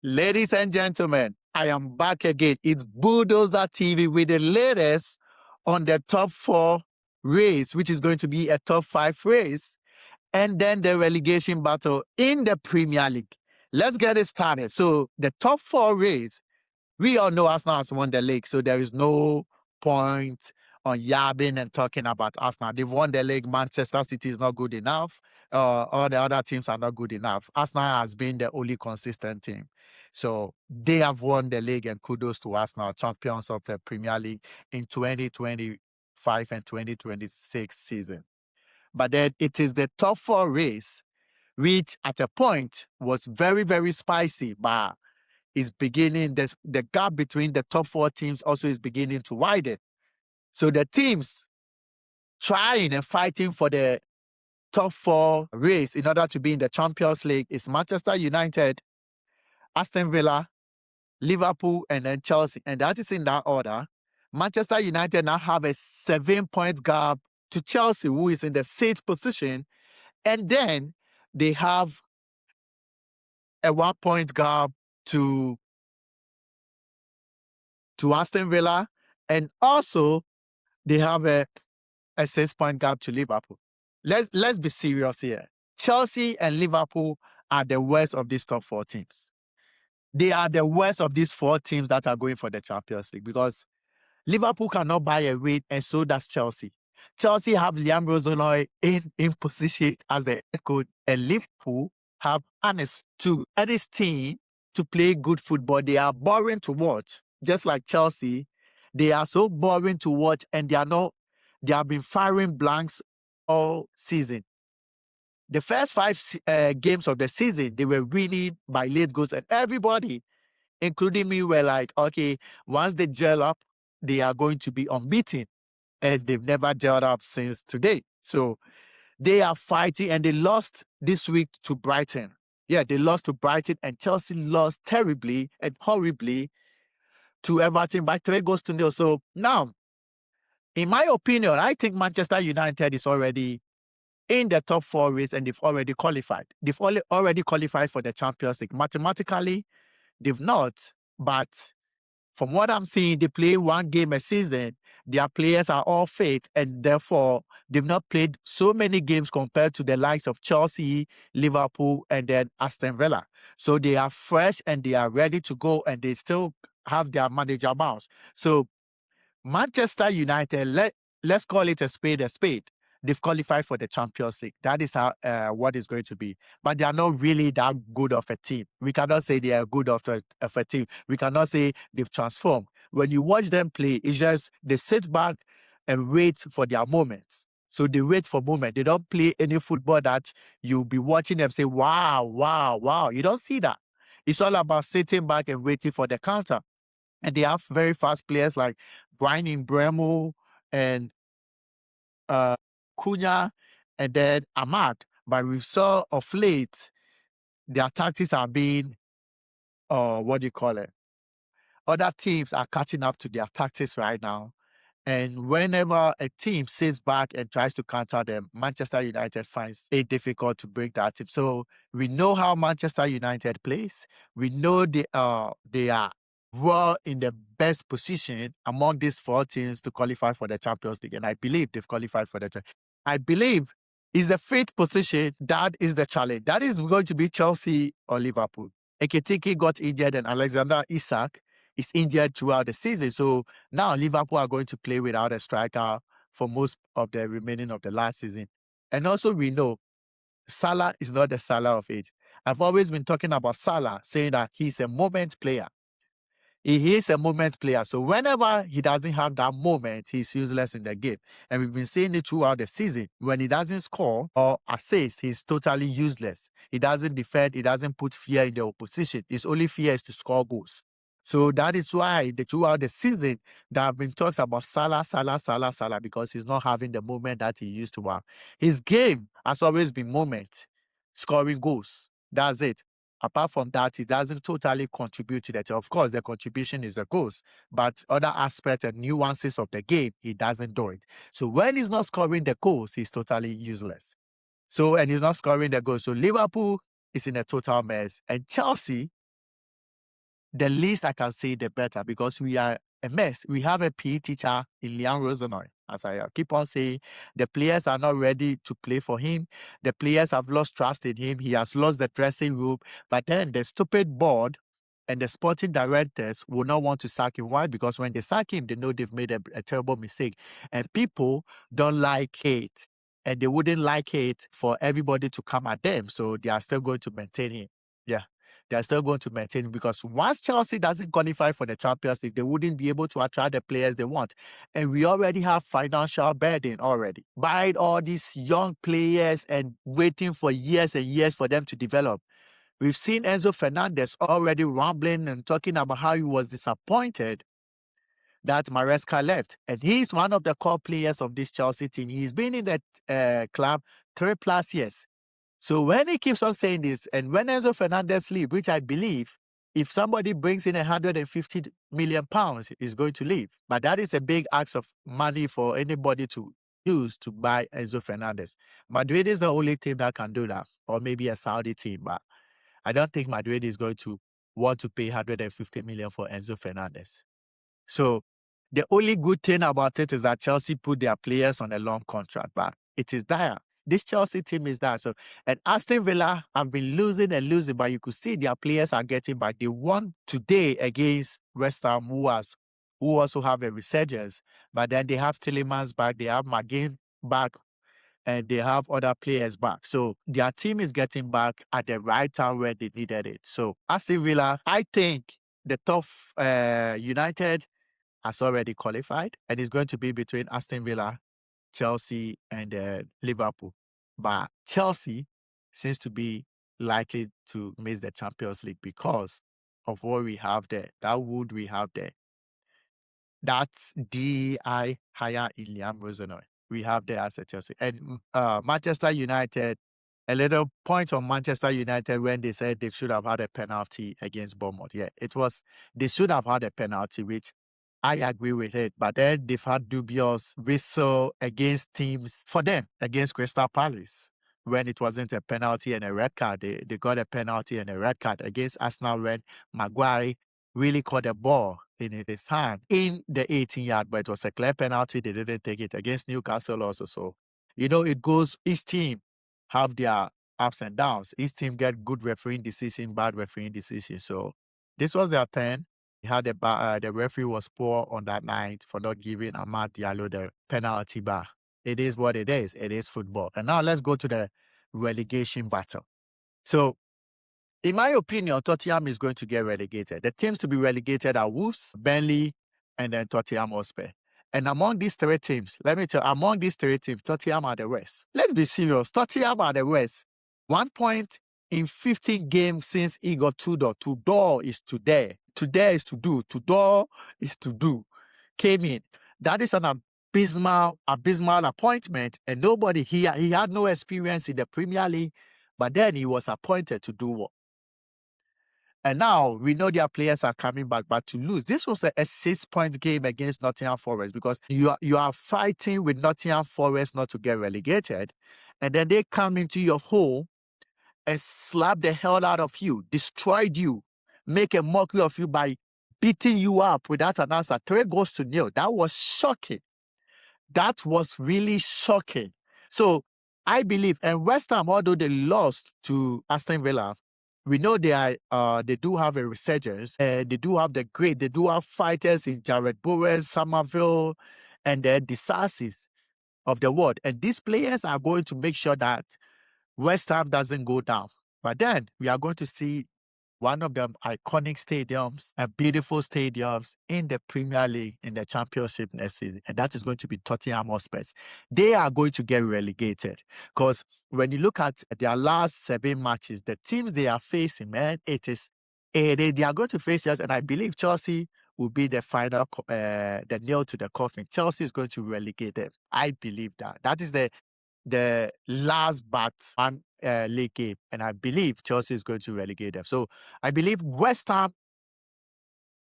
Ladies and gentlemen, I am back again. It's Bulldozer TV with the latest on the top 4 race, which is going to be a top 5 race, and then the relegation battle in the Premier League. Let's get it started. So the top 4 race, we all know Arsenal has won the league, so there is no point on yabbing and talking about Arsenal. They've won the league. Manchester City is not good enough. All the other teams are not good enough. Arsenal has been the only consistent team. So they have won the league, and kudos to Arsenal, champions of the Premier League in 2025 and 2026 season. But then it is the top 4 race, which at a point was very, very spicy, but is beginning, the gap between the top 4 teams also is beginning to widen. So the teams trying and fighting for the top 4 race in order to be in the Champions League is Manchester United, Aston Villa, Liverpool, and then Chelsea. And that is in that order. Manchester United now have a 7-point gap to Chelsea, who is in the 6th position. And then they have a 1-point gap to Aston Villa, and also they have a 6-point gap to Liverpool. Let's be serious here. Chelsea and Liverpool are the worst of these top 4 teams. They are the worst of these 4 teams that are going for the Champions League, because Liverpool cannot buy a win, and so does Chelsea. Chelsea have Liam Rosenroy in position as the head coach, and Liverpool have Hannes to add his team to play good football. They are boring to watch, just like Chelsea. They are so boring to watch, and they have been firing blanks all season. The first 5 games of the season, they were winning by late goals, and everybody, including me, were like, okay, once they gel up, they are going to be unbeaten. And they've never gelled up since today. So they are fighting, and they lost this week to Brighton. Yeah, they lost to Brighton, and Chelsea lost terribly and horribly to Everton by 3-0. So now, in my opinion, I think Manchester United is already in the top 4 race, and they've already qualified. They've already qualified for the Champions League. Mathematically, they've not, but from what I'm seeing, they play 1 game a season. Their players are all fit, and therefore they've not played so many games compared to the likes of Chelsea, Liverpool, and then Aston Villa. So they are fresh and they are ready to go, and they still have their manager bounce. So Manchester United, let's call it a spade a spade. They've qualified for the Champions League. That is how what is going to be. But they are not really that good of a team. We cannot say they are good of a team. We cannot say they've transformed. When you watch them play, it's just they sit back and wait for their moments. So they wait for moment. They don't play any football that you'll be watching them say, wow, wow, wow. You don't see that. It's all about sitting back and waiting for the counter. And they have very fast players like Brian Mbeumo and Cunha, and then Ahmad. But we saw of late, their tactics are being, what do you call it? Other teams are catching up to their tactics right now. And whenever a team sits back and tries to counter them, Manchester United finds it difficult to break that team. So we know how Manchester United plays. We know they are well in the best position among these 4 teams to qualify for the Champions League. And I believe they've qualified for the I believe is the 5th position. That is the challenge. That is going to be Chelsea or Liverpool. Ekitike got injured, and Alexander Isak is injured throughout the season. So now Liverpool are going to play without a striker for most of the remaining of the last season. And also we know Salah is not the Salah of age. I've always been talking about Salah, saying that he's a moment player. He is a moment player. So whenever he doesn't have that moment, he's useless in the game. And we've been seeing it throughout the season. When he doesn't score or assist, he's totally useless. He doesn't defend. He doesn't put fear in the opposition. His only fear is to score goals. So that is why throughout the season, there have been talks about Salah, because he's not having the moment that he used to have. His game has always been moment, scoring goals. That's it. Apart from that, he doesn't totally contribute to that. Of course, the contribution is the goals, but other aspects and nuances of the game, he doesn't do it. So when he's not scoring the goals, he's totally useless. So, and he's not scoring the goals. So Liverpool is in a total mess. And Chelsea the least I can say, the better, because we are a mess. We have a PE teacher in Liam Rosenoy. As I keep on saying, the players are not ready to play for him. The players have lost trust in him. He has lost the dressing room. But then the stupid board and the sporting directors will not want to sack him. Why? Because when they sack him, they know they've made a terrible mistake. And people don't like it. And they wouldn't like it for everybody to come at them. So they are still going to maintain him. Yeah. They're still going to maintain, because once Chelsea doesn't qualify for the Champions League, they wouldn't be able to attract the players they want. And we already have financial burden already. Buying all these young players and waiting for years and years for them to develop. We've seen Enzo Fernandez already rambling and talking about how he was disappointed that Maresca left. And he's one of the core players of this Chelsea team. He's been in that club 3+ years. So when he keeps on saying this, and when Enzo Fernandez leaves, which I believe, if somebody brings in £150 million, he's going to leave. But that is a big ask of money for anybody to use to buy Enzo Fernandez. Madrid is the only team that can do that, or maybe a Saudi team. But I don't think Madrid is going to want to pay £150 million for Enzo Fernandez. So the only good thing about it is that Chelsea put their players on a long contract, but it is dire. This Chelsea team is there. So, and Aston Villa have been losing and losing, but you could see their players are getting back. They won today against West Ham, who also have a resurgence. But then they have Tielemans back, they have McGinn back, and they have other players back. So their team is getting back at the right time where they needed it. So Aston Villa, I think the top United has already qualified, and it's going to be between Aston Villa, Chelsea, and Liverpool. But Chelsea seems to be likely to miss the Champions League because of what we have there, that wood we have there. That's DI higher in Liam Rosenoy. We have there as a Chelsea. And Manchester United, a little point on Manchester United when they said they should have had a penalty against Bournemouth. Yeah, they should have had a penalty, which I agree with it, but then they've had dubious whistle against teams for them, against Crystal Palace. When it wasn't a penalty and a red card, they got a penalty and a red card against Arsenal when Maguire really caught the ball in his hand in the 18-yard, but it was a clear penalty. They didn't take it against Newcastle also. So, it goes, each team have their ups and downs. Each team get good refereeing decision, bad refereeing decision. So this was their turn. The referee was poor on that night for not giving Amad Diallo the penalty bar. It is what it is. It is football. And now let's go to the relegation battle. So, in my opinion, Tottenham is going to get relegated. The teams to be relegated are Wolves, Burnley, and then Tottenham Hotspur. And among these three teams, Tottenham are the worst. Let's be serious. Tottenham are the worst. 1 point in 15 games since he got Tudor. Tudor is to there. To there is to do. Tudor is to do. Came in. That is an abysmal appointment. And nobody here, he had no experience in the Premier League, but then he was appointed to do what? And now we know their players are coming back, but to lose. This was a 6-point game against Nottingham Forest, because you are fighting with Nottingham Forest not to get relegated. And then they come into your home and slap the hell out of you, destroyed you, make a mockery of you by beating you up without an answer. 3-0. That was shocking. That was really shocking. So I believe, and West Ham, although they lost to Aston Villa, we know they do have a resurgence. They do have fighters in Jared Bowen, Somerville, and the Disassis of the world. And these players are going to make sure that West Ham doesn't go down. But then we are going to see one of the iconic stadiums and beautiful stadiums in the Premier League, in the Championship next season, and that is going to be Tottenham Hotspur. They are going to get relegated, because when you look at their last 7 matches, the teams they are facing, man, they are going to face us, and I believe Chelsea will be the final, the nail to the coffin. Chelsea is going to relegate them. I believe that. That is the last but one league game, and I believe Chelsea is going to relegate them. So I believe West Ham,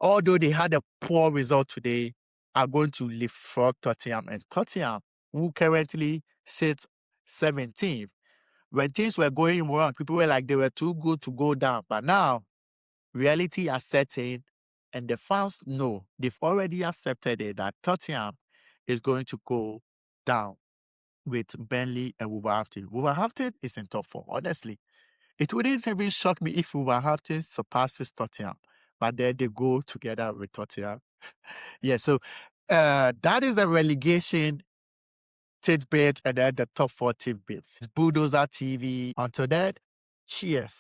although they had a poor result today, are going to leapfrog Tottenham. And Tottenham, who currently sits 17th, when things were going wrong, people were like they were too good to go down. But now, reality has set in, And the fans know, they've already accepted it, that Tottenham is going to go down with Burnley and Wolverhampton. Wolverhampton is in top 4, honestly. It wouldn't even shock me if Wolverhampton surpasses Tottenham, but then they go together with Tottenham. Yeah, so that is the relegation tidbit and then the top 4 tidbits. It's Bulldozer TV. Until then, cheers.